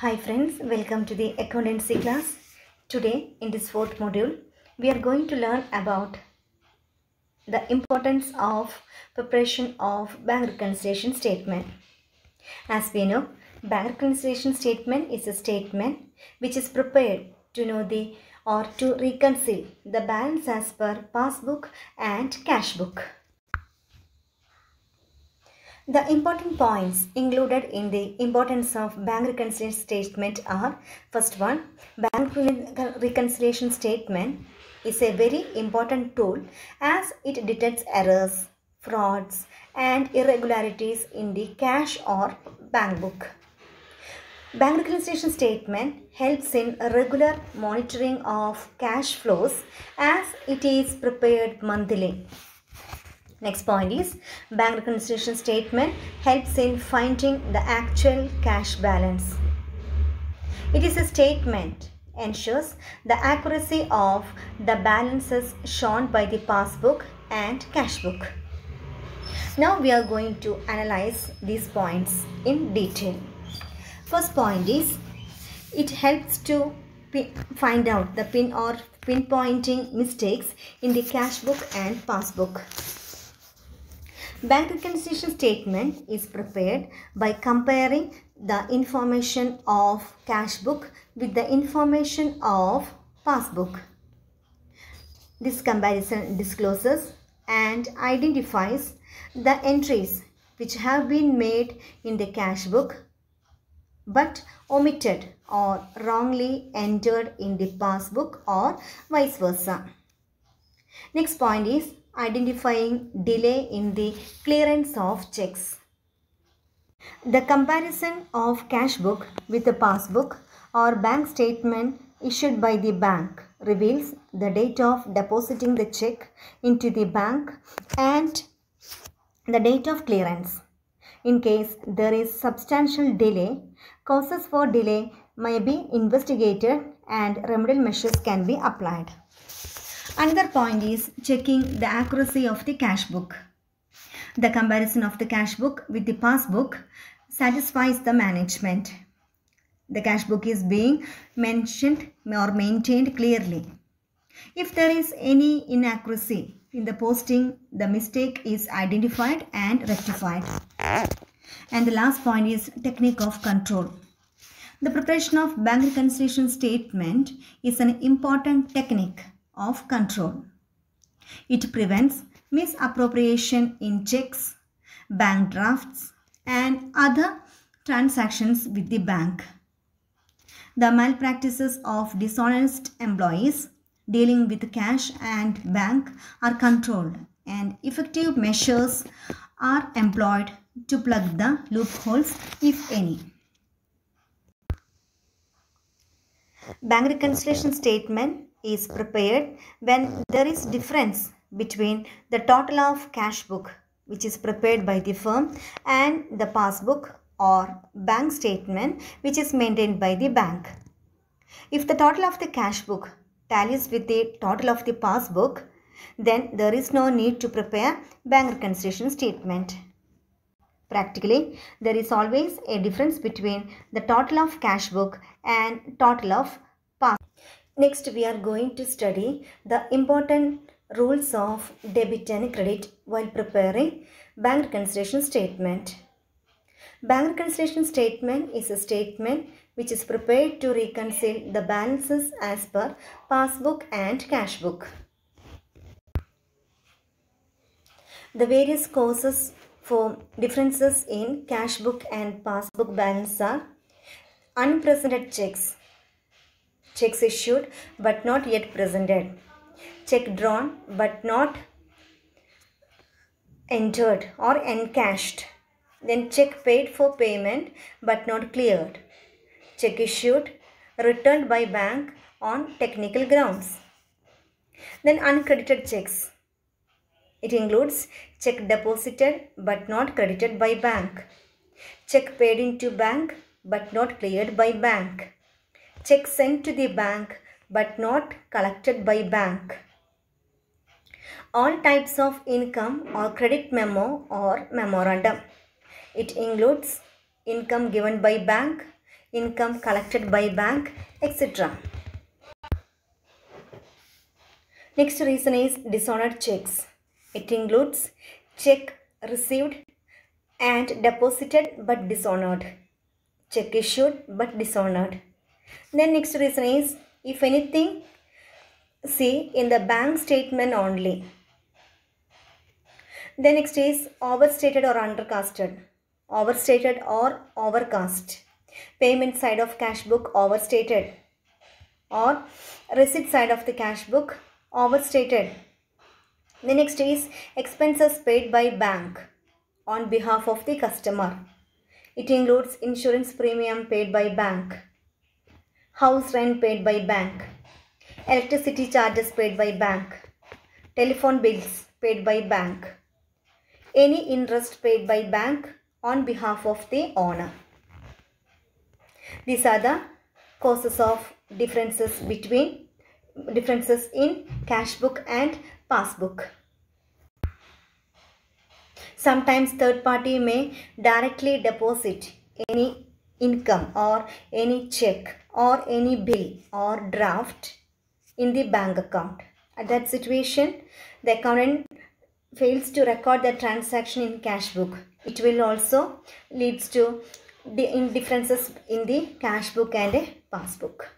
Hi friends, welcome to the accountancy class. Today in this fourth module, we are going to learn about the importance of preparation of bank reconciliation statement. As we know, bank reconciliation statement is a statement which is prepared to know the or to reconcile the balance as per passbook and cash book. The important points included in the importance of bank reconciliation statement are: first one, bank reconciliation statement is a very important tool as it detects errors, frauds and irregularities in the cash or bank book. Bank reconciliation statement helps in regular monitoring of cash flows as it is prepared monthly. Next point is, bank reconciliation statement helps in finding the actual cash balance. It is a statement ensures the accuracy of the balances shown by the passbook and cash book. Now we are going to analyze these points in detail. First point is, it helps to find out the pinpointing mistakes in the cash book and passbook. Bank reconciliation statement is prepared by comparing the information of cash book with the information of passbook. This comparison discloses and identifies the entries which have been made in the cash book but omitted or wrongly entered in the passbook or vice versa. Next point is identifying delay in the clearance of checks. The comparison of cash book with the passbook or bank statement issued by the bank reveals the date of depositing the check into the bank and the date of clearance. In case there is substantial delay, causes for delay may be investigated and remedial measures can be applied. Another point is checking the accuracy of the cash book. The comparison of the cash book with the passbook satisfies the management. The cash book is being mentioned or maintained clearly. If there is any inaccuracy in the posting, the mistake is identified and rectified. And the last point is technique of control. The preparation of bank reconciliation statement is an important technique of control. It prevents misappropriation in checks, bank drafts, and other transactions with the bank. The malpractices of dishonest employees dealing with cash and bank are controlled, and effective measures are employed to plug the loopholes, if any. Bank reconciliation statement is prepared when there is difference between the total of cash book which is prepared by the firm and the passbook or bank statement which is maintained by the bank. If the total of the cash book tallies with the total of the passbook, then there is no need to prepare bank reconciliation statement. Practically, there is always a difference between the total of cash book and total of passbook. Next, we are going to study the important rules of debit and credit while preparing bank reconciliation statement. Bank reconciliation statement is a statement which is prepared to reconcile the balances as per passbook and cash book. The various causes for differences in cash book and passbook balance are: unpresented checks, checks issued but not yet presented, check drawn but not entered or encashed, then check paid for payment but not cleared, check issued, returned by bank on technical grounds. Then uncredited checks. It includes check deposited but not credited by bank, check paid into bank but not cleared by bank, check sent to the bank but not collected by bank. All types of income or credit memo or memorandum. It includes income given by bank, income collected by bank, etc. Next reason is dishonored checks. It includes check received and deposited but dishonored, check issued but dishonored. Then next reason is if anything, see in the bank statement only. Then next is overstated or undercasted. Overstated or overcast. Payment side of cash book overstated or receipt side of the cash book overstated. The next is expenses paid by bank on behalf of the customer. It includes insurance premium paid by bank, house rent paid by bank, electricity charges paid by bank, telephone bills paid by bank, any interest paid by bank on behalf of the owner. These are the causes of differences in cash book and passbook. Sometimes third party may directly deposit any income or any check or any bill or draft in the bank account. At that situation, the accountant fails to record the transaction in cash book. It will also leads to the differences in the cash book and passbook.